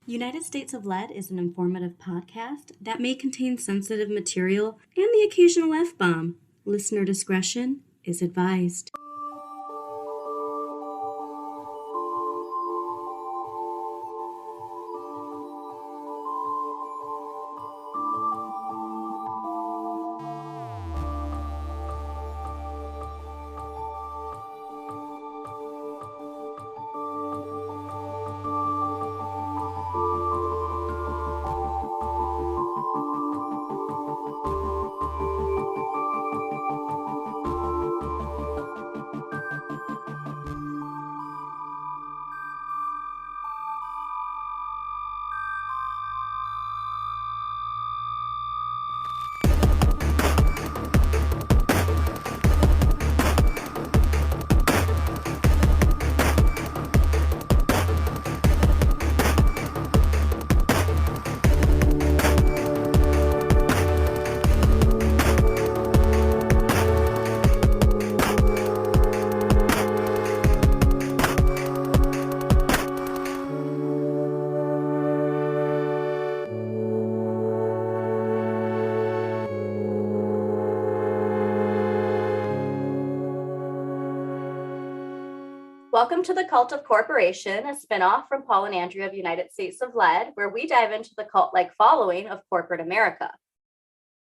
United States of Lead is an informative podcast that may contain sensitive material and the occasional F-bomb. Listener discretion is advised. Welcome to the Cult of Corporation, a spinoff from Paul and Andrea of United States of Lead, where we dive into the cult-like following of corporate America.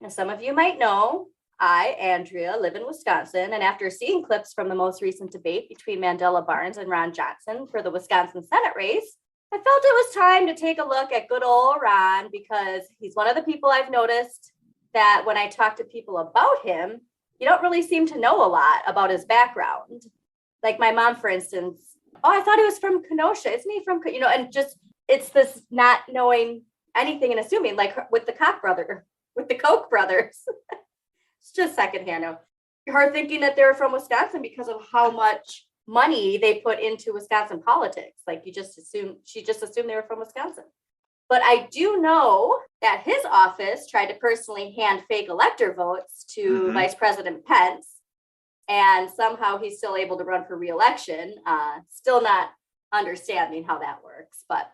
As some of you might know, I, Andrea, live in Wisconsin, and after seeing clips from the most recent debate between Mandela Barnes and Ron Johnson for the Wisconsin Senate race, I felt it was time to take a look at good old Ron, because he's one of the people I've noticed that when I talk to people about him, you don't really seem to know a lot about his background. Like my mom, for instance, I thought he was from Kenosha. Isn't he from, and just, it's this not knowing anything and assuming, like with the Koch brothers. It's just secondhand. Her thinking that they were from Wisconsin because of how much money they put into Wisconsin politics. Like she just assumed they were from Wisconsin. But I do know that his office tried to personally hand fake elector votes to Vice President Pence. And somehow he's still able to run for re-election, still not understanding how that works. But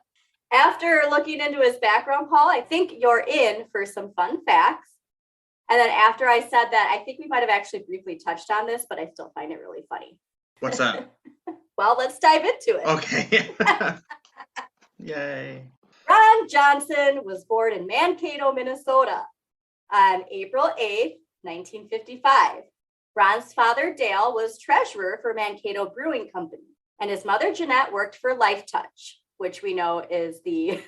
after looking into his background, Paul, I think you're in for some fun facts. And then after I said that, I think we might have actually briefly touched on this, but I still find it really funny. What's that? Well, let's dive into it. Okay. Yay. Ron Johnson was born in Mankato, Minnesota on April 8th, 1955. Ron's father, Dale, was treasurer for Mankato Brewing Company, and his mother, Jeanette, worked for Life Touch, which we know is the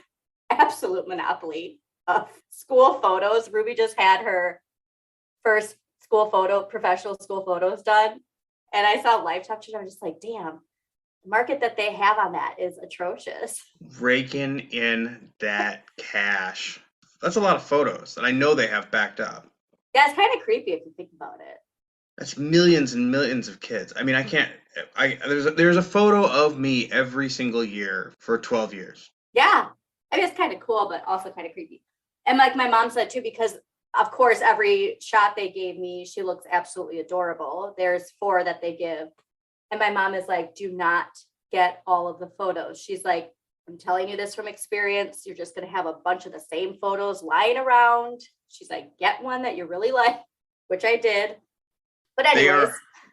absolute monopoly of school photos. Ruby just had her first professional school photos done, and I saw Life Touch, and I was just like, damn, the market that they have on that is atrocious. Raking in that cash. That's a lot of photos that I know they have backed up. Yeah, it's kind of creepy if you think about it. That's millions and millions of kids. I mean, there's a photo of me every single year for 12 years. Yeah. I mean, it's kind of cool, but also kind of creepy. And like my mom said too, because of course, every shot they gave me, she looks absolutely adorable. There's 4 that they give. And my mom is like, do not get all of the photos. She's like, I'm telling you this from experience. You're just going to have a bunch of the same photos lying around. She's like, get one that you really like, which I did. But anyways.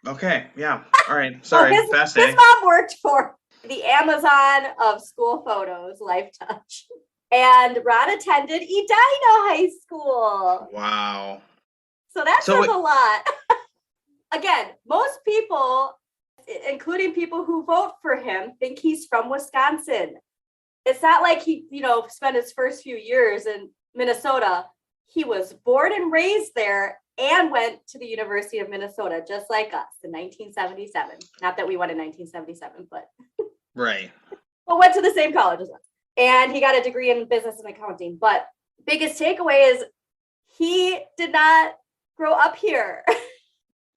Okay, yeah. All right. Sorry, His fascinating. mom worked for the Amazon of school photos, Life Touch. And Ron attended Edina High School. Wow. So that says a lot. Again, most people, including people who vote for him, think he's from Wisconsin. It's not like he, spent his first few years in Minnesota. He was born and raised there and went to the University of Minnesota, just like us, in 1977. Not that we went in 1977, but right. But went to the same college as us. And he got a degree in business and accounting. But biggest takeaway is he did not grow up here.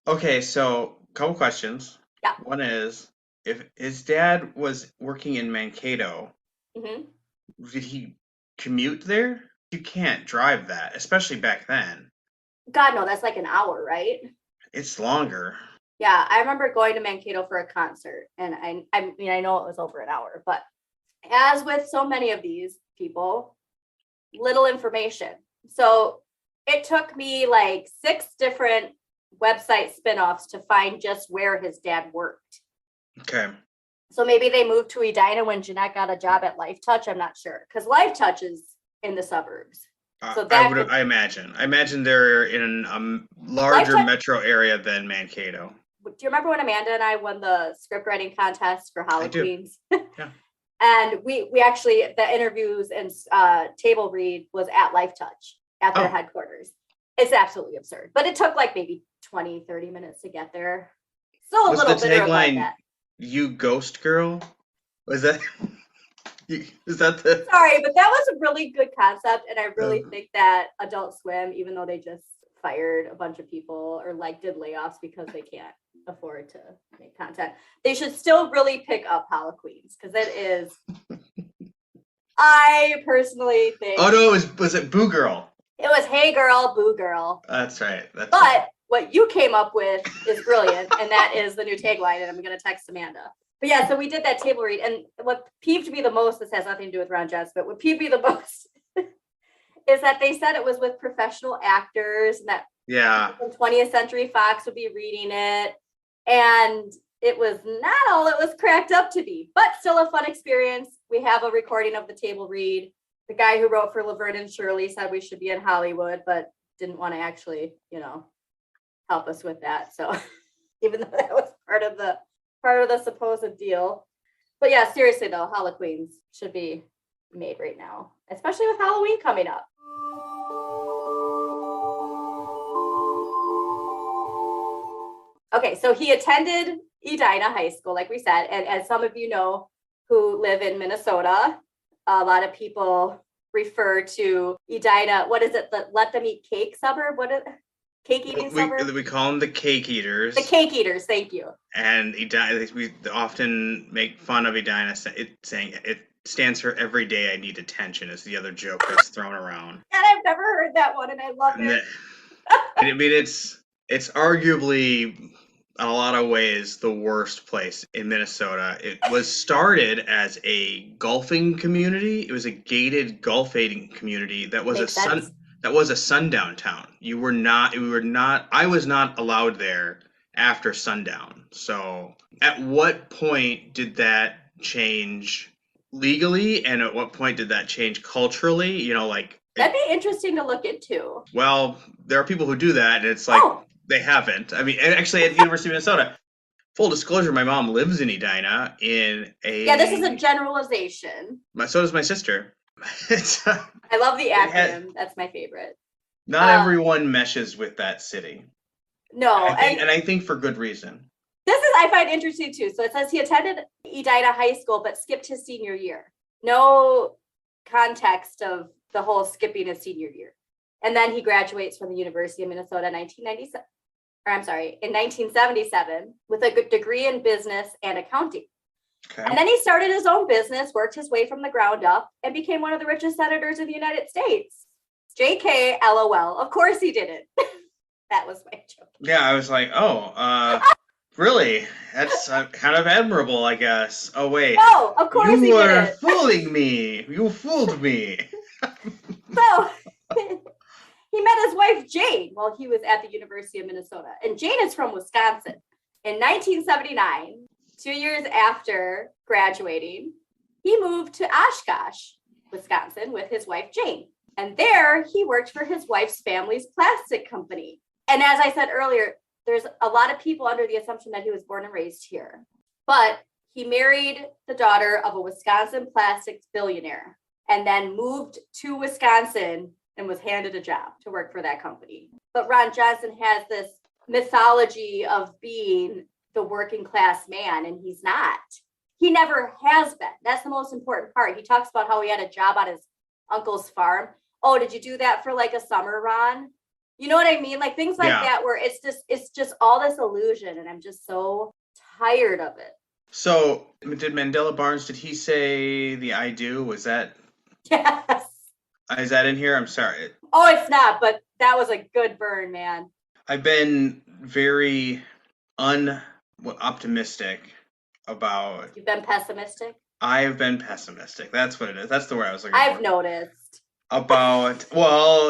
Okay, so a couple questions. Yeah. One is, if his dad was working in Mankato, did he commute there? You can't drive that, especially back then. God, no, that's like an hour, right? It's longer. Yeah, I remember going to Mankato for a concert, and I mean, I know it was over an hour, but as with so many of these people, little information. So it took me like 6 different website spinoffs to find just where his dad worked. Okay. So maybe they moved to Edina when Jeanette got a job at Life Touch. I'm not sure, because Life Touch is in the suburbs. So that I imagine they're in a larger metro area than Mankato. Do you remember when Amanda and I won the script writing contest for Halloween? Yeah. And we actually, the interviews and table read was at Life Touch at their headquarters. It's absolutely absurd, but it took like maybe 20, 30 minutes to get there. So a little bitter about that. You ghost girl? Was that? Is that the? Sorry, but that was a really good concept, and I really think that Adult Swim, even though they just fired a bunch of people or like did layoffs because they can't afford to make content, they should still really pick up Halloween, because it is. I personally think. Oh no! Was it Boo Girl? It was Hey Girl, Boo Girl. That's right. What you came up with is brilliant, and that is the new tagline, and I'm going to text Amanda. But yeah, so we did that table read, and what peeved me the most, this has nothing to do with Ron Jess, but what peeved me the most is that they said it was with professional actors, and that 20th Century Fox would be reading it, and it was not all it was cracked up to be, but still a fun experience. We have a recording of the table read. The guy who wrote for Laverne and Shirley said we should be in Hollywood, but didn't want to actually, help us with that. So even though that was part of the supposed deal. But yeah, seriously though, Halloween should be made right now, especially with Halloween coming up. Okay, so he attended Edina High School, like we said, and as some of you know who live in Minnesota, a lot of people refer to Edina, what is it, the let them eat cake suburb? What is it? Cake eating suburb? We call them the cake eaters. The cake eaters, thank you. And Edina, we often make fun of Edina saying it stands for every day I need attention is the other joke that's thrown around. And I've never heard that one, and I love it. I mean, it's arguably in a lot of ways the worst place in Minnesota. It was started as a golfing community. It was a gated golfing community that was a sundown town. We were not, I was not allowed there after sundown. So at what point did that change legally? And at what point did that change culturally? That'd be interesting to look into. Well, there are people who do that, and it's like, they haven't. I mean, actually at the University of Minnesota, full disclosure, my mom lives in Edina Yeah, this is a generalization. So does my sister. I love the acronym. That's my favorite. Not everyone meshes with that city. No. And I think for good reason. I find interesting too. So it says he attended Edina High School, but skipped his senior year. No context of the whole skipping his senior year. And then he graduates from the University of Minnesota in 1977 with a degree in business and accounting. Okay. And then he started his own business, worked his way from the ground up, and became one of the richest senators in the United States. JK, LOL. Of course he didn't. That was my joke. Yeah, I was like, really? That's kind of admirable, I guess. Oh, wait. No, of course he didn't. You were fooling me. You fooled me. So he met his wife, Jane, while he was at the University of Minnesota. And Jane is from Wisconsin. In 1979, 2 years after graduating, he moved to Oshkosh, Wisconsin, with his wife, Jane. And there he worked for his wife's family's plastic company. And as I said earlier, there's a lot of people under the assumption that he was born and raised here. But he married the daughter of a Wisconsin plastics billionaire and then moved to Wisconsin and was handed a job to work for that company. But Ron Johnson has this mythology of being the working class man, and he's not. He never has been. That's the most important part. He talks about how he had a job on his uncle's farm. Oh, did you do that for like a summer, Ron? You know what I mean? Like things like that where it's just all this illusion, and I'm just so tired of it. So did Mandela Barnes, did he say the I do? Was that? Yes. Is that in here? I'm sorry. Oh, it's not, but that was a good burn, man. I've been very optimistic about. You've been pessimistic? I've been pessimistic. That's what it is. That's the word I was looking I've for. noticed. Well, I know,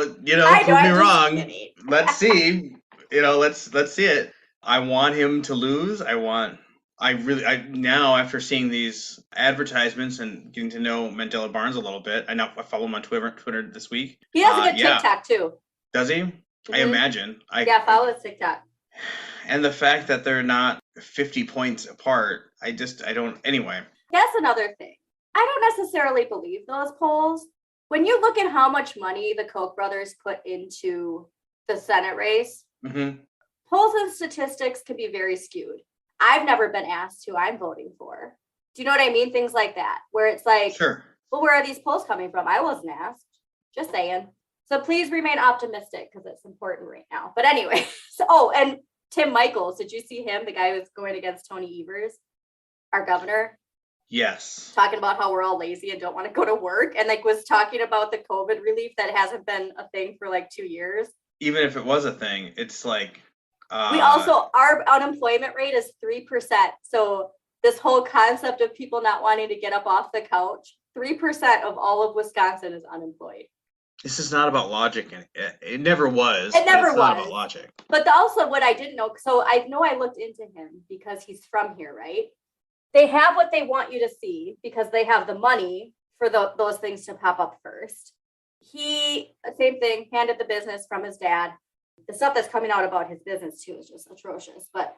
prove me I'm just wrong. kidding. Let's see. Let's see it. I want him to lose. I now, after seeing these advertisements and getting to know Mandela Barnes a little bit, I follow him on Twitter this week. He has a good Yeah. TikTok too. Does he? I imagine. Follow his TikTok. And the fact that they're not 50 points apart, I don't. Anyway. That's another thing. I don't necessarily believe those polls. When you look at how much money the Koch brothers put into the Senate race, polls and statistics can be very skewed. I've never been asked who I'm voting for. Do you know what I mean? Things like that, where it's like, sure. Well, where are these polls coming from? I wasn't asked. Just saying. So please remain optimistic because it's important right now. But anyway, and Tim Michaels, did you see him? The guy who's going against Tony Evers, our governor? Yes. Talking about how we're all lazy and don't want to go to work, and was talking about the COVID relief that hasn't been a thing for 2 years. Even if it was a thing, it's like we also, our unemployment rate is 3%. So this whole concept of people not wanting to get up off the couch, 3% of all of Wisconsin is unemployed. This is not about logic. It never was. It never was. Not about logic. But also what I didn't know, so I know I looked into him because he's from here, right? They have what they want you to see because they have the money for those things to pop up first. He, same thing, handed the business from his dad. The stuff that's coming out about his business too is just atrocious. But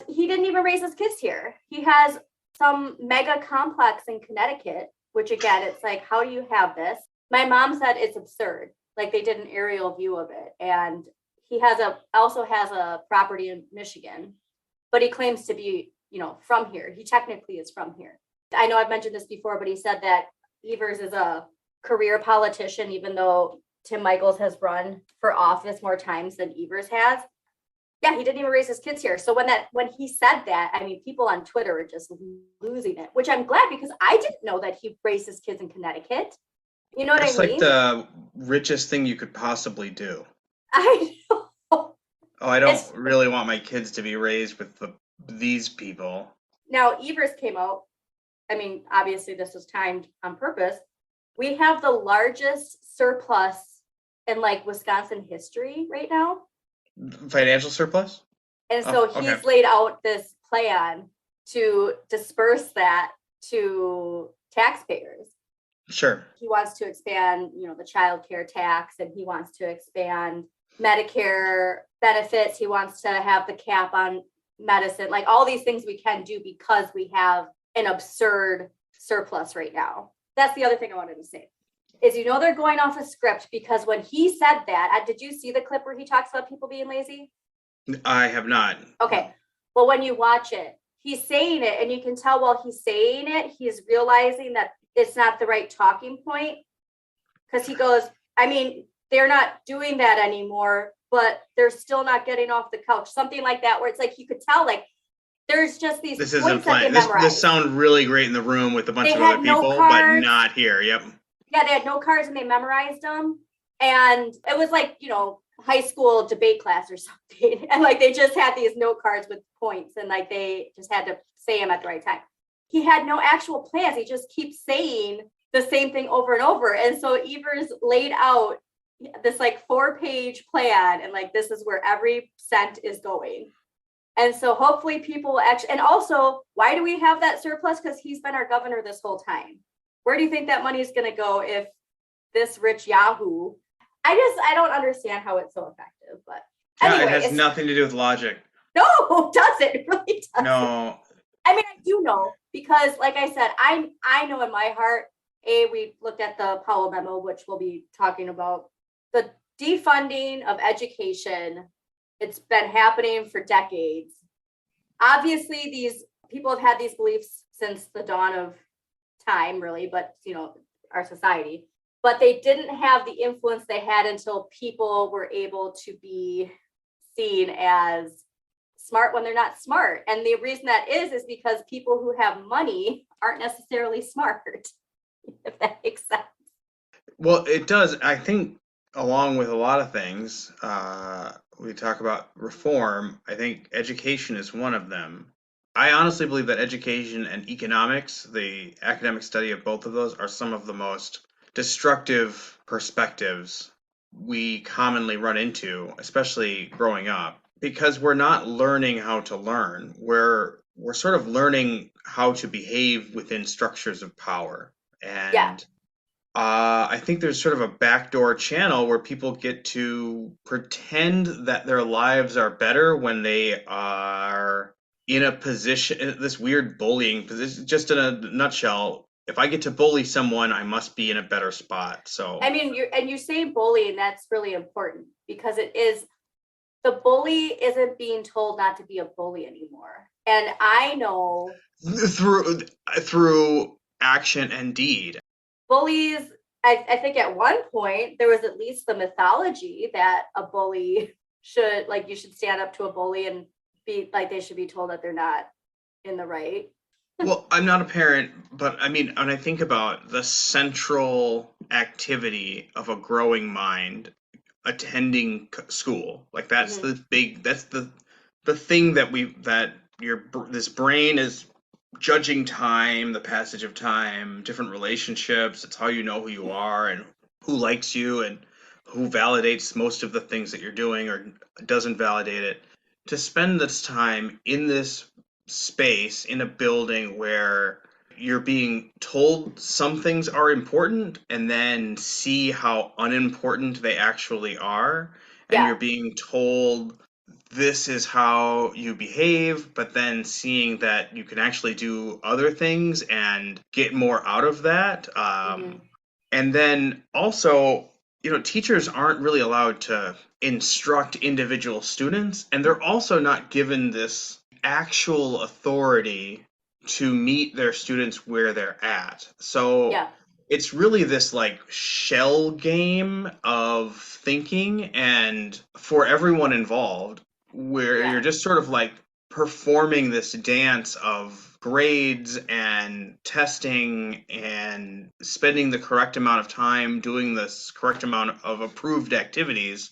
he didn't even raise his kids here. He has some mega complex in Connecticut, which again, it's like, how do you have this? My mom said it's absurd. They did an aerial view of it. And he also has a property in Michigan, but he claims to be, from here. He technically is from here. I know I've mentioned this before, but he said that Evers is a career politician, even though Tim Michaels has run for office more times than Evers has. Yeah, he didn't even raise his kids here. So when he said that, I mean, people on Twitter are just losing it, which I'm glad because I didn't know that he raised his kids in Connecticut. You know what I mean? It's like the richest thing you could possibly do. I know. Oh, I don't really want my kids to be raised with these people. Now, Evers came out. I mean, obviously this was timed on purpose. We have the largest surplus in Wisconsin history right now. Financial surplus? And so he's laid out this plan to disperse that to taxpayers. Sure. He wants to expand, the child care tax, and he wants to expand Medicare benefits. He wants to have the cap on medicine, all these things we can do because we have an absurd surplus right now. That's the other thing I wanted to say is, they're going off a script because when he said that, did you see the clip where he talks about people being lazy? I have not. Okay. Well, when you watch it, he's saying it and you can tell while he's saying it, he's realizing that it's not the right talking point because he goes, I mean, they're not doing that anymore, but they're still not getting off the couch. Something like that, where it's you could tell there's just these this points isn't playing. This sounds really great in the room with a bunch of other people, but not here. Yep. Yeah, they had no cards and they memorized them. And it was high school debate class or something. And they just had these note cards with points and they just had to say them at the right time. He had no actual plans. He just keeps saying the same thing over and over. And so Evers laid out this 4-page plan and this is where every cent is going. And so hopefully people actually, and also, why do we have that surplus? Because he's been our governor this whole time. Where do you think that money is going to go if this rich Yahoo? I don't understand how it's so effective, but anyway. It has nothing to do with logic. No, does it? It really does. No. I mean, I do know because like I said, I know in my heart, we looked at the Powell memo, which we'll be talking about. The defunding of education, it's been happening for decades. Obviously, these people have had these beliefs since the dawn of time, really, but our society. But they didn't have the influence they had until people were able to be seen as smart when they're not smart. And the reason that is because people who have money aren't necessarily smart, if that makes sense. Well, it does. I think along with a lot of things, we talk about reform. I think education is one of them. I honestly believe that education and economics, the academic study of both of those, are some of the most destructive perspectives we commonly run into, especially growing up, because we're not learning how to learn. We're sort of learning how to behave within structures of power. Yeah, And I think there's sort of a backdoor channel where people get to pretend that their lives are better when they are in a position, this weird bullying position. Just in a nutshell, if I get to bully someone, I must be in a better spot. I So mean, you say bullying, that's really important because it is, the bully isn't being told not to be a bully anymore. And I know through through action and deed. bullies, I think at one point there was at least the mythology that a bully should, like, you should stand up to a bully and be like, they should be told that they're not in the right. Well, I'm not a parent, but I mean, when I think about the central activity of a growing mind, attending school, like that's Mm-hmm. the big, that's the thing that this brain is judging time, the passage of time, different relationships. It's how you know who you are and who likes you and who validates most of the things that you're doing or doesn't validate it. To spend this time in this space in a building where you're being told some things are important and then see how unimportant they actually are, and you're Yeah. being told this is how you behave, but then seeing that you can actually do other things and get more out of that. Mm-hmm. And then also, teachers aren't really allowed to instruct individual students, and they're also not given this actual authority to meet their students where they're at. So Yeah. it's really this like shell game of thinking, and for everyone involved, where Yeah. you're just sort of like performing this dance of grades and testing and spending the correct amount of time doing this correct amount of approved activities.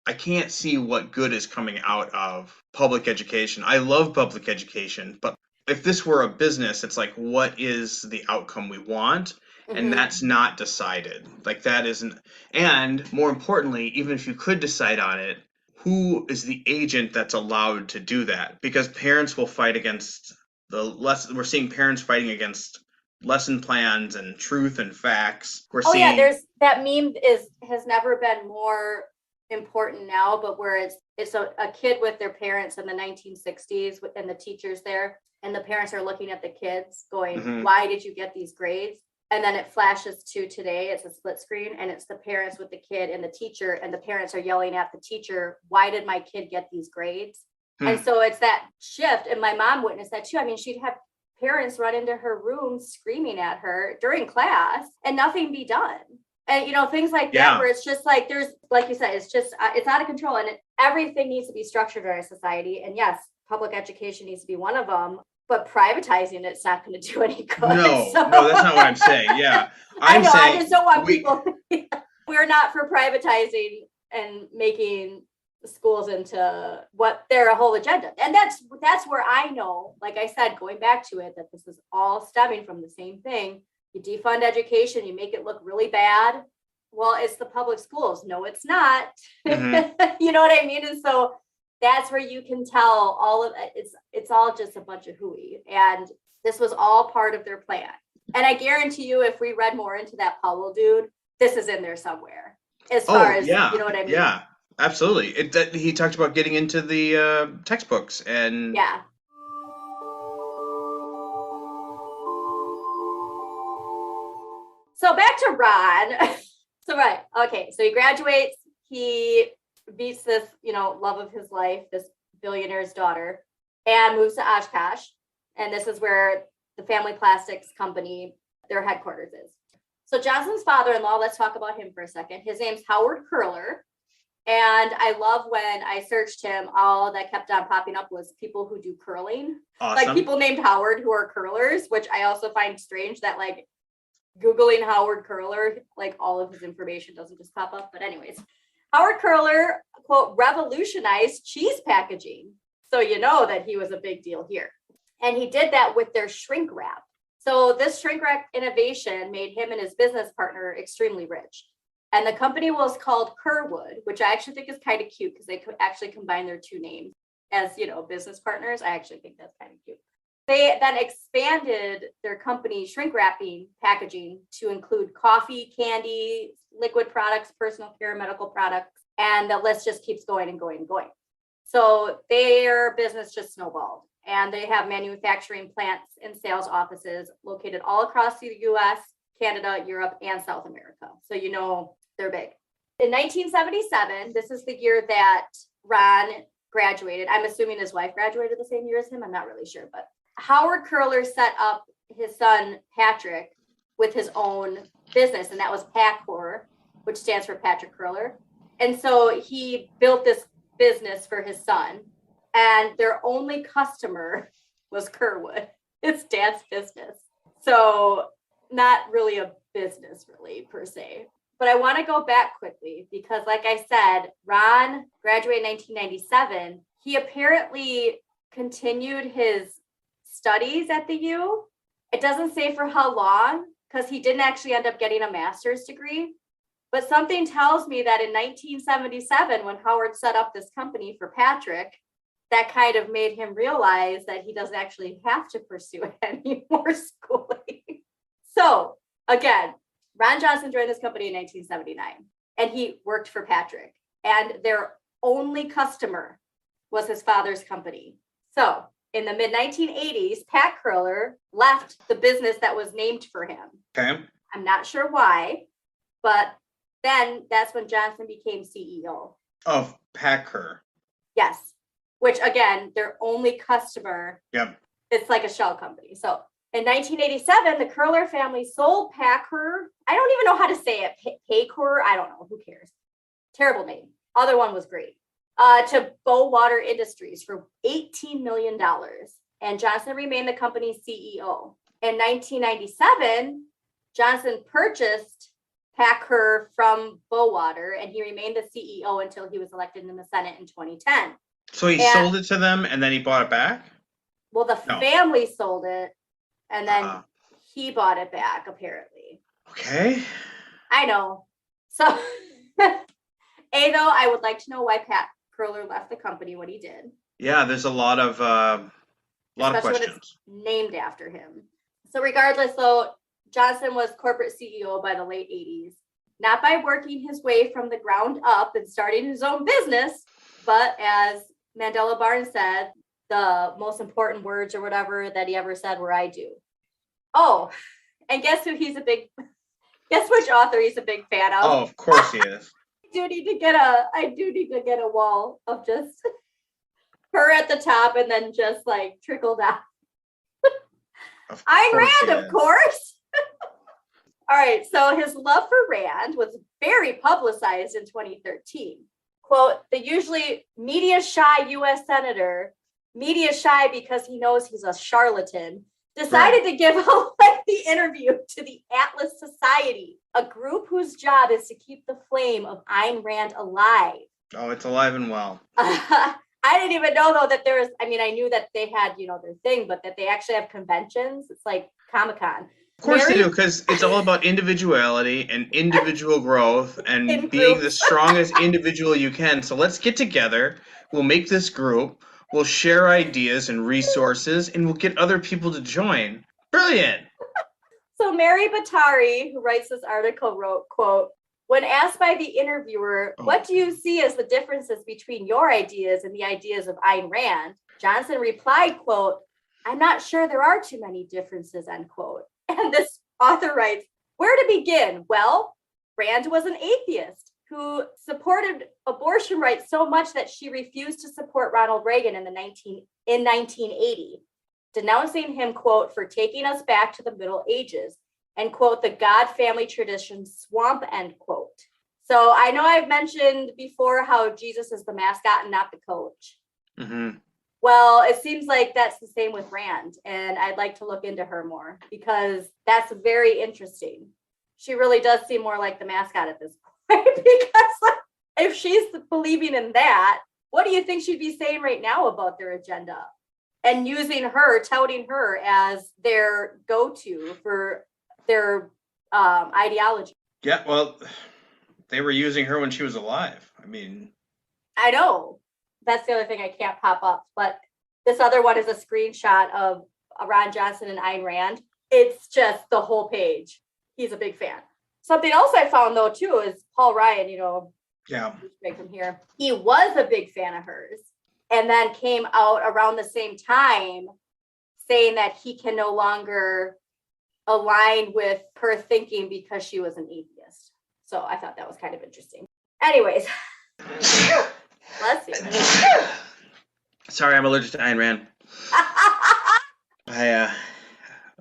I can't see what good is coming out of public education. I love public education, but if this were a business, it's like, what is the outcome we want? And Mm-hmm. that's not decided. Like, that isn't. And more importantly, even if you could decide on it, who is the agent that's allowed to do that? Because parents will fight against we're seeing parents fighting against lesson plans and truth and facts. We're Oh yeah, seeing there's that meme has never been more important now, but where it's a kid with their parents in the 1960s and the teachers there, and the parents are looking at the kids going, mhm. why did you get these grades? And then it flashes to today, it's a split screen, and it's the parents with the kid and the teacher, and the parents are yelling at the teacher, why did my kid get these grades? And so it's that shift. And my mom witnessed that too. I mean, she'd have parents run into her room screaming at her during class and nothing be done. And, things like that, Yeah. where it's just like, there's, like you said, it's just, it's out of control, and everything needs to be structured in our society. And yes, public education needs to be one of them, but privatizing it's not going to do any good. No, So no, that's not what I'm saying. Yeah. I I'm know, I saying just don't want we people, we're not for privatizing and making schools into what their whole agenda. And that's where I know, like I said, going back to it, that this is all stemming from the same thing. You defund education, you make it look really bad. Well, it's the public schools. No, it's not. mhm. You know what I mean? And so that's where you can tell all of it. It's all just a bunch of hooey. And this was all part of their plan. And I guarantee you, if we read more into that Powell dude, this is in there somewhere. As far Oh, as, you yeah. know what I mean? Yeah. Absolutely. He talked about getting into the textbooks and Yeah. So back to Ron. So right. Okay. So he graduates. He meets this, love of his life, this billionaire's daughter, and moves to Oshkosh. And this is where the family plastics company, their headquarters is. So Johnson's father-in-law, let's talk about him for a second. His name's Howard Curler. And I love when I searched him, all that kept on popping up was people who do curling. Like awesome. people named Howard who are curlers, which I also find strange that like Googling Howard Curler, like all of his information doesn't just pop up. But anyways, Howard Curler, quote, revolutionized cheese packaging. So you know that he was a big deal here. And he did that with their shrink wrap. So this shrink wrap innovation made him and his business partner extremely rich. And the company was called Kerwood, which I actually think is kind of cute because they could actually combine their two names as, business partners. I actually think that's kind of cute. They then expanded their company shrink wrapping packaging to include coffee, candy, liquid products, personal care, medical products, and the list just keeps going and going and going. So their business just snowballed, and they have manufacturing plants and sales offices located all across the US, Canada, Europe, and South America. So they're big. In 1977, this is the year that Ron graduated. I'm assuming his wife graduated the same year as him. I'm not really sure, but Howard Curler set up his son, Patrick, with his own business, and that was PACCOR, which stands for Patrick Curler. And so he built this business for his son, and their only customer was Kerwood. It's dad's business. So not really a business, really, per se. But I want to go back quickly because, like I said, Ron graduated in 1997. He apparently continued his studies at the U. It doesn't say for how long, because he didn't actually end up getting a master's degree. But something tells me that in 1977, when Howard set up this company for Patrick, that kind of made him realize that he doesn't actually have to pursue any more schooling. So again, Ron Johnson joined this company in 1979, and he worked for Patrick, and their only customer was his father's company. So in the mid-1980s, Pat Curler left the business that was named for him. Okay. I'm not sure why, but then that's when Johnson became CEO. Of Packer. Yes, which again, their only customer. Yep. It's like a shell company. So in 1987, the Curler family sold Packer. I don't even know how to say it. Paycor. I don't know. Who cares? Terrible name. Other one was great. To Bowater Industries for $18 million. And Johnson remained the company's CEO. In 1997, Johnson purchased Packer from Bowater, and he remained the CEO until he was elected in the Senate in 2010. So he sold it to them and then he bought it back? Well, the family sold it, and then he bought it back, apparently. Okay. I know. So, though, I would like to know why Pat Curler left the company when he did. Yeah, there's a lot of Especially questions. when it's named after him. So regardless, though, Johnson was corporate CEO by the late 80s, not by working his way from the ground up and starting his own business, but as Mandela Barnes said, the most important words or whatever that he ever said were "I do." Oh, and guess which author he's a big fan of? Oh, of course he is. I do need to get a wall of just her at the top and then just like trickle down. Ayn Rand, of course. All right, so his love for Rand was very publicized in 2013. Quote, the usually media-shy U.S. senator, media-shy because he knows he's a charlatan, decided to give a lengthy interview to the Atlas Society, a group whose job is to keep the flame of Ayn Rand alive. Oh, it's alive and well. I didn't even know, though, that there was, I knew that they had, their thing, but that they actually have conventions. It's like Comic-Con. Of course they do, because it's all about individuality and individual growth and being the strongest individual you can. So let's get together. We'll make this group. We'll share ideas and resources, and we'll get other people to join. Brilliant. So Mary Batari, who writes this article, wrote, quote, when asked by the interviewer, what do you see as the differences between your ideas and the ideas of Ayn Rand? Johnson replied, quote, I'm not sure there are too many differences, end quote. And this author writes, where to begin? Well, Rand was an atheist who supported abortion rights so much that she refused to support Ronald Reagan in 1980, denouncing him, quote, for taking us back to the Middle Ages, and, quote, the God family tradition swamp, end quote. So I know I've mentioned before how Jesus is the mascot and not the coach. Mm-hmm. Well, it seems like that's the same with Rand, and I'd like to look into her more because that's very interesting. She really does seem more like the mascot at this point because if she's believing in that, what do you think she'd be saying right now about their agenda? and using her, touting her as their go-to for their ideology. Yeah, well, they were using her when she was alive. I mean, I know. That's the other thing I can't pop up. But this other one is a screenshot of Ron Johnson and Ayn Rand. It's just the whole page. He's a big fan. Something else I found, though, too, is Paul Ryan, yeah. right from here. He was a big fan of hers and then came out around the same time saying that he can no longer align with her thinking because she was an atheist. So I thought that was kind of interesting. Anyways, bless you. Sorry, I'm allergic to Ayn Rand.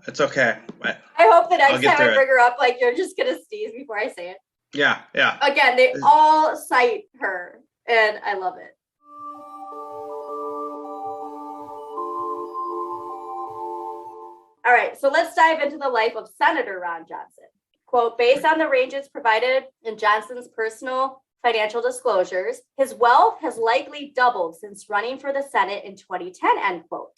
It's okay. I hope the next time I bring her up, like, you're just going to sneeze before I say it. Yeah. Again, they all cite her, and I love it. All right, so let's dive into the life of Senator Ron Johnson. Quote, based on the ranges provided in Johnson's personal financial disclosures, his wealth has likely doubled since running for the Senate in 2010, end quote.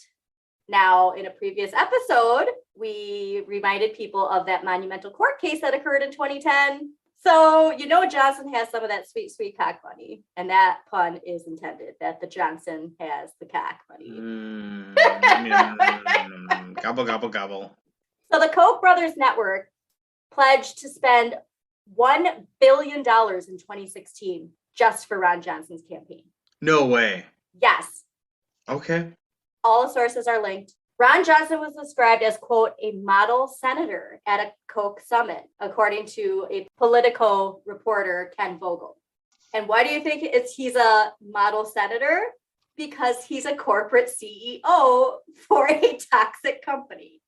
Now, in a previous episode, we reminded people of that monumental court case that occurred in 2010. So, Johnson has some of that sweet, sweet cock money. And that pun is intended, that the Johnson has the cock money. Gobble, gobble, gobble. So the Koch brothers network pledged to spend $1 billion in 2016 just for Ron Johnson's campaign. No way. Yes. Okay. All sources are linked. Ron Johnson was described as, quote, a model senator at a Koch summit, according to a Politico reporter, Ken Vogel. And why do you think he's a model senator? Because he's a corporate CEO for a toxic company,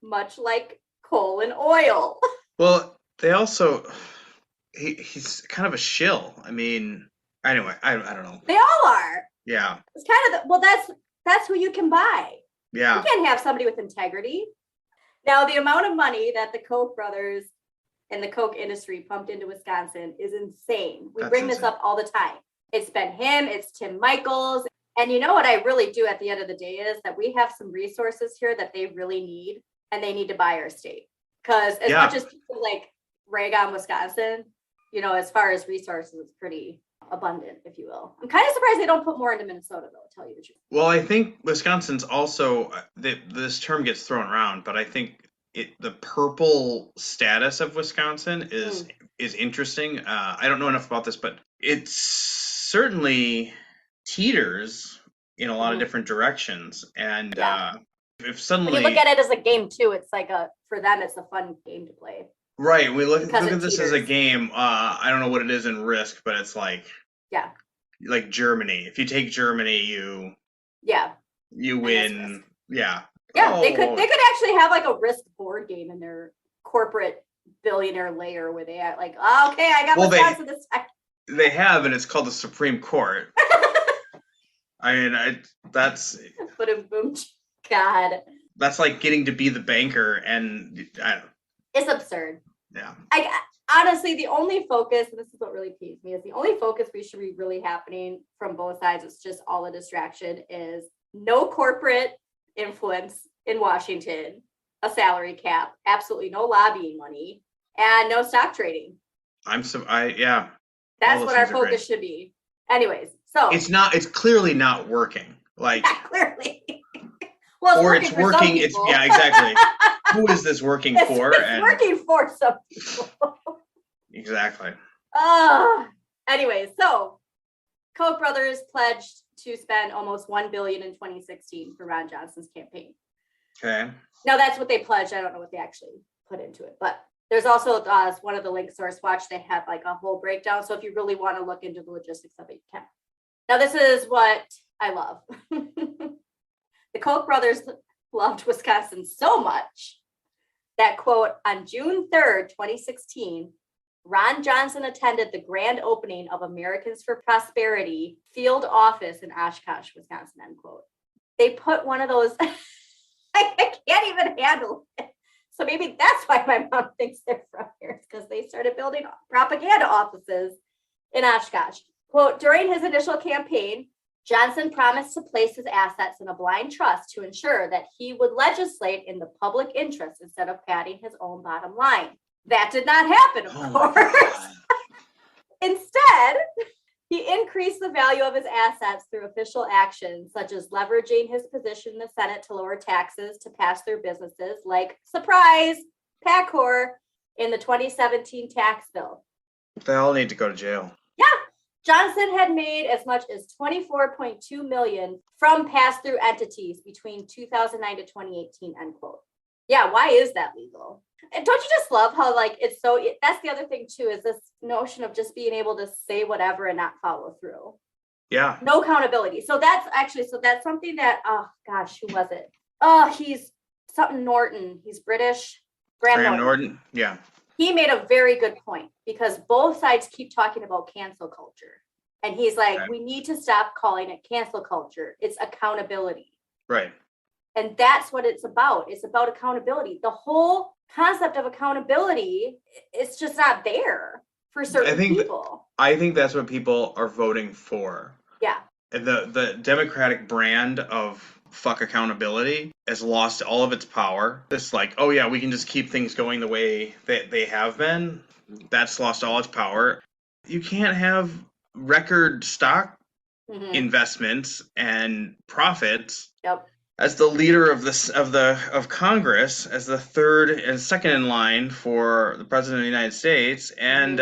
much like coal and oil. Well, they also, he's kind of a shill. I mean, anyway, I don't know. They all are. Yeah. It's kind of, that's who you can buy. Yeah. You can't have somebody with integrity. Now, the amount of money that the Koch brothers and the Koch industry pumped into Wisconsin is insane. We bring this up all the time. It's been him, it's Tim Michaels. And you know what I really do at the end of the day is that we have some resources here that they really need, and they need to buy our state. Because as much as people like rag on Wisconsin, as far as resources, it's pretty abundant, if you will. I'm kind of surprised they don't put more into Minnesota, though, to tell you the truth. Well, I think Wisconsin's also, this term gets thrown around, but I think the purple status of Wisconsin is interesting. I don't know enough about this, but it's certainly teeters in a lot of different directions. And if suddenly... When you look at it as a game, too, it's like for them, it's a fun game to play. Right. We look at this as a game. I don't know what it is in Risk, but it's like Germany. If you take Germany, you win. Yeah. Yeah, they could actually have like a Risk board game in their corporate billionaire layer where they are like, oh, okay, I got Wisconsin this time. They have, and it's called the Supreme Court. I mean, that's. But a boom, God. That's like getting to be the banker, and I don't. It's absurd. Yeah. Honestly, the only focus, and this is what really peeves me, is the only focus we should be really happening from both sides. It's just all a distraction. Is no corporate influence in Washington, a salary cap, absolutely no lobbying money, and no stock trading. That's what our focus should be. Anyways, so it's clearly not working. Like clearly. Well, it's working. It's exactly. Who is this working for? It's working for some people. Exactly. Anyways, so Koch brothers pledged to spend almost $1 billion in 2016 for Ron Johnson's campaign. Okay. Now that's what they pledged. I don't know what they actually put into it, but there's also one of the links, Source Watch. They have like a whole breakdown. So if you really want to look into the logistics of it, you can. Now this is what I love. The Koch brothers loved Wisconsin so much that, quote, on June 3rd, 2016, Ron Johnson attended the grand opening of Americans for Prosperity field office in Oshkosh, Wisconsin, end quote. They put one of those, I can't even handle it. So maybe that's why my mom thinks they're from here, because they started building propaganda offices in Oshkosh. Quote, during his initial campaign, Johnson promised to place his assets in a blind trust to ensure that he would legislate in the public interest instead of padding his own bottom line. That did not happen, of course. Instead, he increased the value of his assets through official actions, such as leveraging his position in the Senate to lower taxes to pass through businesses like, surprise, PACOR in the 2017 tax bill. They all need to go to jail. Yeah. Johnson had made as much as $24.2 million from pass-through entities between 2009 to 2018, end quote. Yeah, why is that legal? And don't you just love how, like, it's so, that's the other thing too, is this notion of just being able to say whatever and not follow through. Yeah. No accountability. So that's something that, oh gosh, who was it? He's something Norton. He's British. Graham Norton. Yeah. He made a very good point because both sides keep talking about cancel culture. And he's like, we need to stop calling it cancel culture. It's accountability. Right. And that's what it's about. It's about accountability. The whole concept of accountability, it's just not there for certain people. I think that's what people are voting for. Yeah. The Democratic brand of fuck accountability has lost all of its power. It's like, oh yeah, we can just keep things going the way that they have been. That's lost all its power. You can't have record stock investments and profits. Yep. As the leader of Congress, as the third and second in line for the president of the United States, and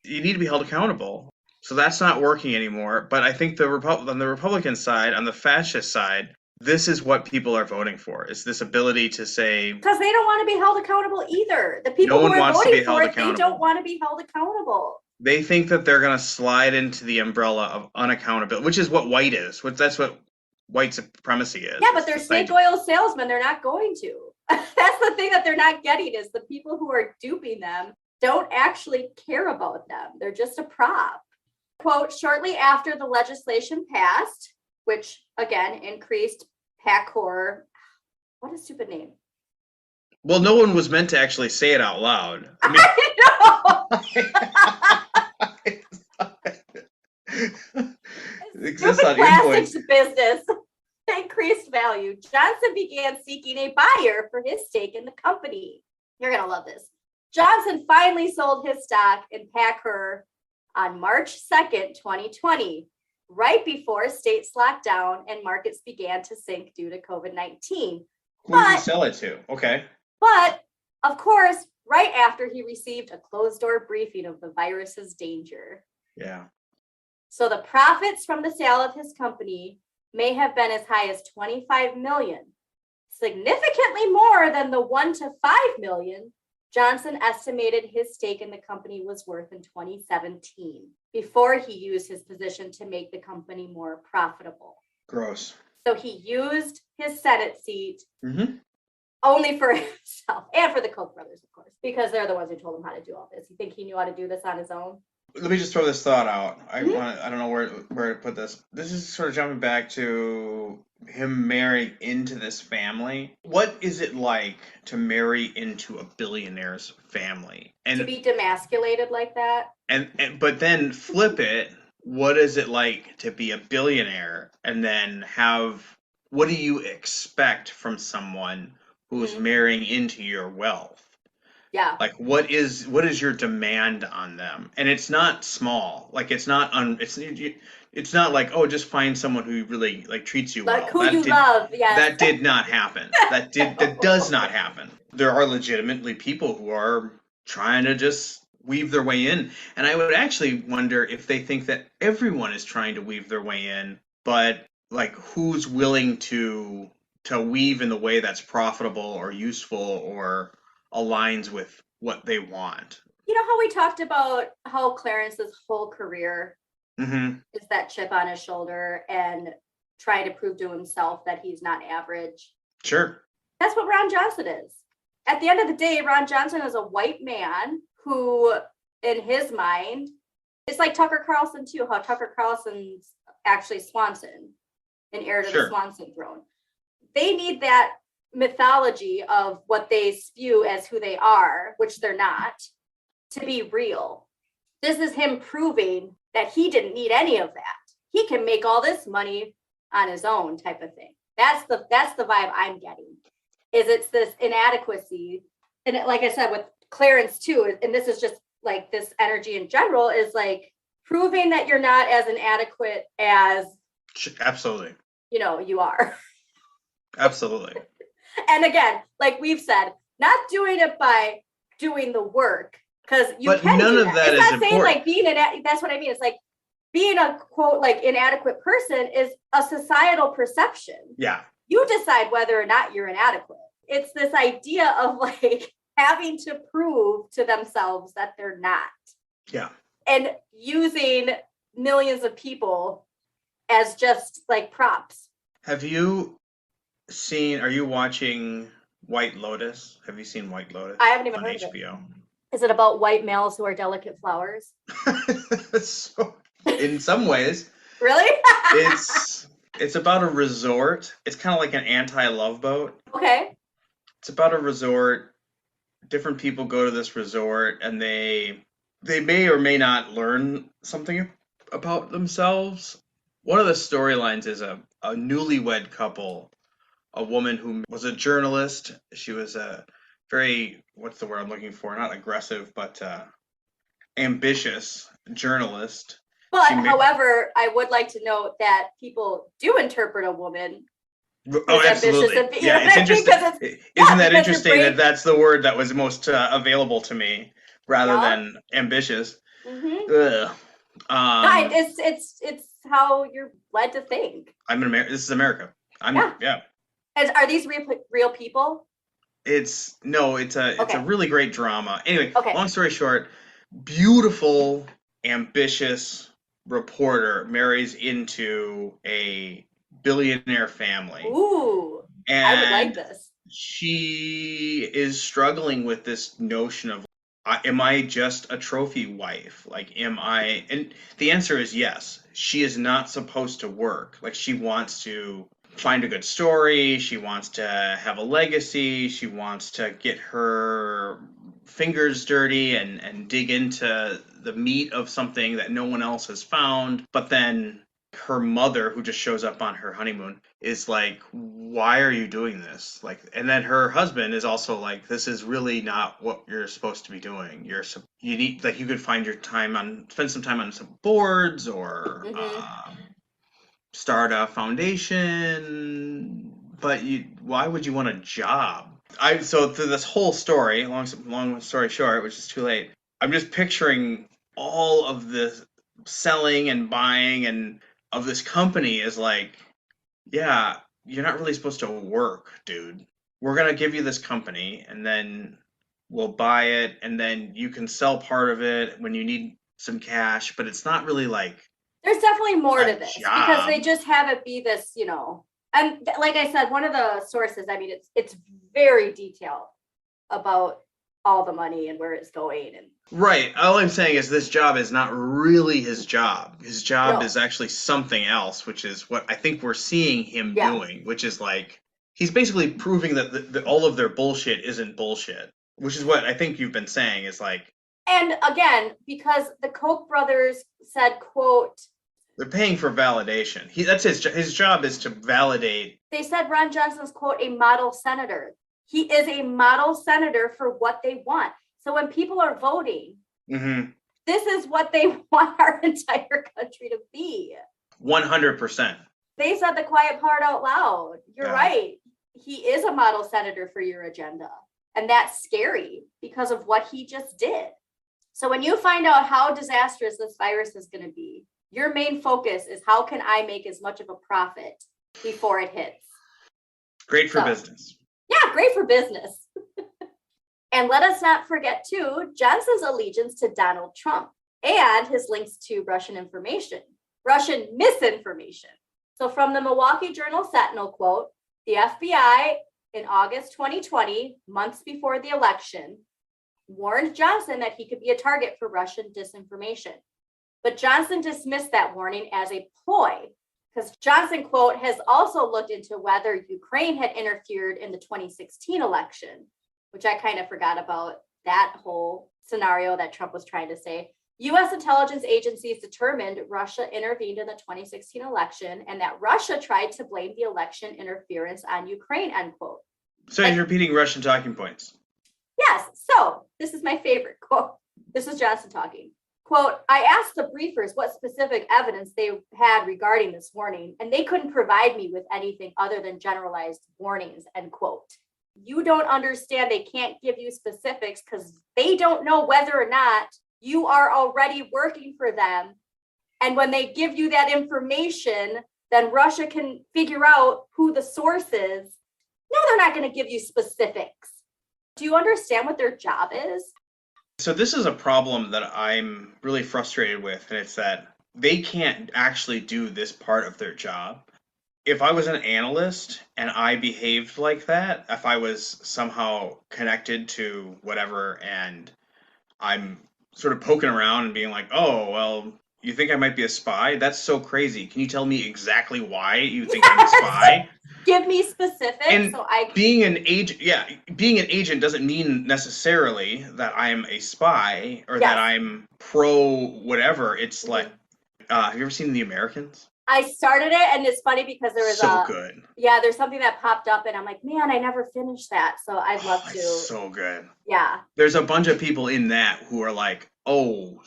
you need to be held accountable. So that's not working anymore. But I think on the Republican side, on the fascist side, this is what people are voting for: is this ability to say, because they don't want to be held accountable either. The people who are voting for it, they don't want to be held accountable. They think that they're going to slide into the umbrella of unaccountability, which is what white is. That's what white supremacy is. Yeah, but they're snake oil salesmen. They're not going to. That's the thing that they're not getting, is the people who are duping them don't actually care about them. They're just a prop. Quote, shortly after the legislation passed, which again increased PACOR, what a stupid name. Well, no one was meant to actually say it out loud. I know. Stupid plastics business increased value. Johnson began seeking a buyer for his stake in the company. You're going to love this. Johnson finally sold his stock in PACOR on March 2nd, 2020, right before states locked down and markets began to sink due to COVID-19. Who did he sell it to? Okay. But, of course, right after he received a closed-door briefing of the virus's danger. Yeah. So the profits from the sale of his company may have been as high as $25 million, significantly more than the $1 to $5 million Johnson estimated his stake in the company was worth in 2017, before he used his position to make the company more profitable. Gross. So he used his Senate seat only for himself and for the Koch brothers, of course, because they're the ones who told him how to do all this. You think he knew how to do this on his own? Let me just throw this thought out. I don't know where to put this. This is sort of jumping back to him marrying into this family. What is it like to marry into a billionaire's family? And to be demasculated like that? And but then flip it. What is it like to be a billionaire and then what do you expect from someone who's marrying into your wealth? Yeah. Like what is your demand on them? And it's not small. Like it's not it's not like, oh, just find someone who really like treats you like well. Who you love. Yes. That did not happen. That does not happen. There are legitimately people who are trying to just weave their way in. And I would actually wonder if they think that everyone is trying to weave their way in, but like who's willing to weave in the way that's profitable or useful or aligns with what they want. You know how we talked about how Clarence's whole career is that chip on his shoulder and trying to prove to himself that he's not average? Sure. That's what Ron Johnson is. At the end of the day, Ron Johnson is a white man who, in his mind, it's like Tucker Carlson too, how Tucker Carlson's actually Swanson, an heir to the Swanson throne. They need that mythology of what they spew as who they are, which they're not, to be real. This is him proving that he didn't need any of that. he can make all this money on his own type of thing. That's the vibe I'm getting, is it's this inadequacy. And like I said, with Clarence too, and this is just like this energy in general, is like proving that you're not as inadequate as Absolutely. You are. Absolutely. And again, like we've said, not doing it by doing the work, because but can none do of that it's is not saying important. like being that's what I mean. It's like being a quote like inadequate person is a societal perception. Yeah. You decide whether or not you're inadequate. It's this idea of like having to prove to themselves that they're not. Yeah. And using millions of people as just like props. Have you are you watching White Lotus? Have you seen White Lotus? I haven't even on heard HBO? Of it. Is it about white males who are delicate flowers? So, in some ways. Really? It's about a resort. It's kind of like an anti-love boat. Okay. It's about a resort. Different people go to this resort and they may or may not learn something about themselves. One of the storylines is a newlywed couple, a woman who was a journalist. She was a very, what's the word I'm looking for? Not aggressive, but ambitious journalist. But however, I would like to note that people do interpret a woman. Oh, absolutely. It's interesting. Isn't that interesting that that's the word that was most available to me rather than ambitious? Mm-hmm. It's how you're led to think. I'm in America. This is America. Yeah. Are these real people? It's a really great drama. Anyway, long story short, beautiful, ambitious reporter marries into a billionaire family. Ooh, and I would like this. She is struggling with this notion of, am I just a trophy wife? Like, am I? And the answer is yes. She is not supposed to work. Like, she wants to find a good story. She wants to have a legacy. She wants to get her fingers dirty and dig into the meat of something that no one else has found. But then her mother, who just shows up on her honeymoon, is like, why are you doing this? Like, and then her husband is also like, this is really not what you're supposed to be doing. You need, like, you could spend some time on some boards or start a foundation, but why would you want a job? So through this whole story, long story short, which is too late, I'm just picturing all of the selling and buying and of this company is like, yeah, you're not really supposed to work, dude. We're gonna give you this company and then we'll buy it and then you can sell part of it when you need some cash, but it's not really like, there's definitely more to this because they just have it be this, and like I said, one of the sources, I mean, it's very detailed about all the money and where it's going. And right. All I'm saying is this job is not really his job. His job is actually something else, which is what I think we're seeing him doing, which is like, he's basically proving that all of their bullshit isn't bullshit, which is what I think you've been saying is like. And again, because the Koch brothers said, quote, they're paying for validation. That's his job is to validate. They said Ron Johnson's, quote, a model senator. He is a model senator for what they want. So when people are voting, this is what they want our entire country to be. 100%. They said the quiet part out loud. You're right. He is a model senator for your agenda. And that's scary because of what he just did. So when you find out how disastrous this virus is going to be, your main focus is how can I make as much of a profit before it hits? Great for business. Yeah, great for business. And let us not forget, too, Johnson's allegiance to Donald Trump and his links to Russian misinformation. So from the Milwaukee Journal Sentinel, quote, the FBI in August 2020, months before the election, warned Johnson that he could be a target for Russian disinformation. But Johnson dismissed that warning as a ploy because Johnson, quote, has also looked into whether Ukraine had interfered in the 2016 election, which I kind of forgot about that whole scenario that Trump was trying to say. U.S. intelligence agencies determined Russia intervened in the 2016 election and that Russia tried to blame the election interference on Ukraine, end quote. So he's repeating Russian talking points. Yes. So this is my favorite quote. This is Johnson talking. Quote, I asked the briefers what specific evidence they had regarding this warning, and they couldn't provide me with anything other than generalized warnings, end quote. You don't understand. They can't give you specifics because they don't know whether or not you are already working for them. And when they give you that information, then Russia can figure out who the source is. No, they're not going to give you specifics. Do you understand what their job is? So this is a problem that I'm really frustrated with, and it's that they can't actually do this part of their job. If I was an analyst and I behaved like that, if I was somehow connected to whatever and I'm sort of poking around and being like, oh, well, you think I might be a spy? That's so crazy. Can you tell me exactly why you think I'm a spy? Give me specifics. And being an agent doesn't mean necessarily that I'm a spy or that I'm pro whatever. It's like, have you ever seen The Americans? I started it, and it's funny because there was good. Yeah, there's something that popped up, and I'm like, man, I never finished that, so I'd love to. It's so good. Yeah. There's a bunch of people in that who are like, oh,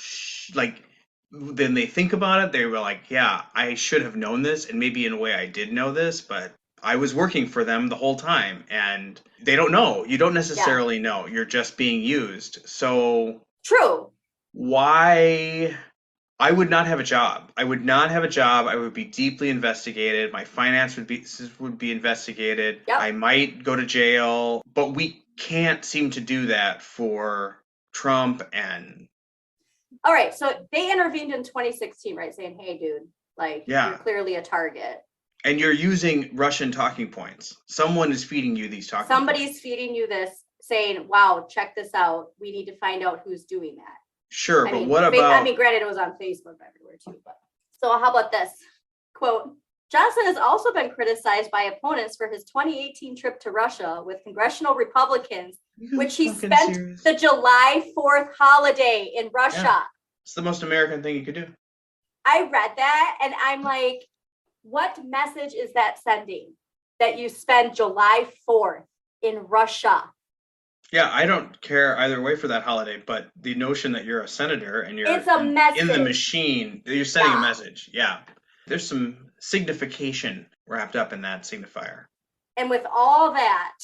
like, then they think about it, they were like, yeah, I should have known this, and maybe in a way I did know this, but I was working for them the whole time, and they don't know. You don't necessarily know. You're just being used. So true. Why? I would not have a job. I would not have a job. I would be deeply investigated. My finance would be investigated. Yep. I might go to jail. But we can't seem to do that for Trump and... All right. So they intervened in 2016, right? Saying, hey, dude, like, you're clearly a target. And you're using Russian talking points. Someone is feeding you these talking points. Somebody's feeding you this, saying, wow, check this out. We need to find out who's doing that. Sure, but what about... I mean, granted, it was on Facebook everywhere too, but... So how about this? Quote, Johnson has also been criticized by opponents for his 2018 trip to Russia with congressional Republicans, which he spent the July 4th holiday in Russia. Yeah. It's the most American thing you could do. I read that and I'm like, what message is that sending? That you spend July 4th in Russia? Yeah, I don't care either way for that holiday, but the notion that you're a senator and you're it's a message. In the machine, you're sending a message. Yeah. There's some signification wrapped up in that signifier. And with all that,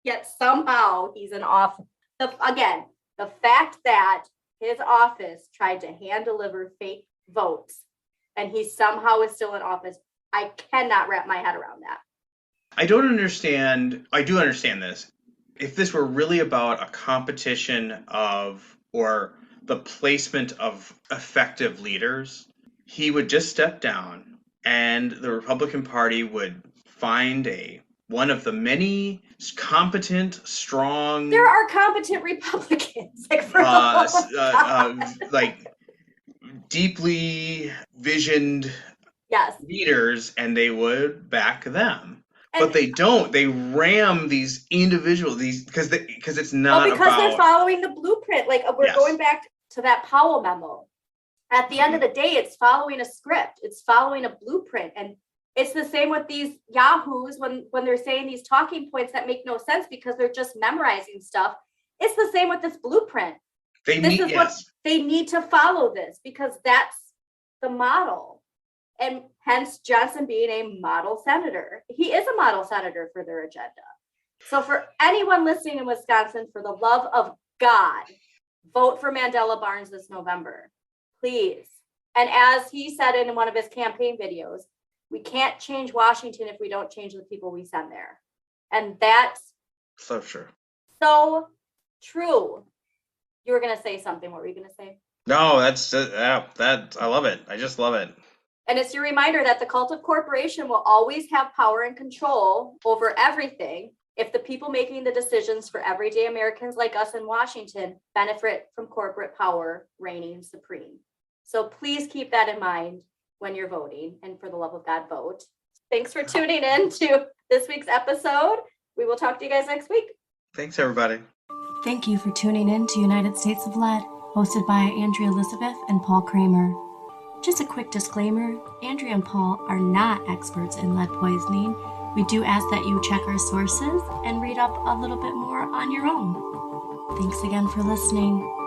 yet somehow he's in office. Again, the fact that his office tried to hand deliver fake votes and he somehow is still in office, I cannot wrap my head around that. I don't understand. I do understand this. If this were really about a competition of, or the placement of effective leaders, he would just step down and the Republican Party would find one of the many competent, strong... There are competent Republicans. Like deeply visioned leaders, and they would back them. But they don't. They ram these individuals, because it's not because they're following the blueprint. Like we're going back to that Powell memo. At the end of the day, it's following a script. It's following a blueprint. And it's the same with these yahoos when they're saying these talking points that make no sense because they're just memorizing stuff. It's the same with this blueprint. They need to follow this because that's the model. And hence Johnson being a model senator. He is a model senator for their agenda. So for anyone listening in Wisconsin, for the love of God, vote for Mandela Barnes this November, please. And as he said in one of his campaign videos, we can't change Washington if we don't change the people we send there. And that's so true. So true. You were going to say something. What were you going to say? No, that I love it. I just love it. And it's your reminder that the cult of corporation will always have power and control over everything if the people making the decisions for everyday Americans like us in Washington benefit from corporate power reigning supreme. So please keep that in mind when you're voting, and for the love of God, vote. Thanks for tuning in to this week's episode. We will talk to you guys next week. Thanks, everybody. Thank you for tuning in to United States of Lead. hosted by Andrea Elizabeth and Paul Kramer. Just a quick disclaimer, Andrea and Paul are not experts in lead poisoning. We do ask that you check our sources and read up a little bit more on your own. Thanks again for listening.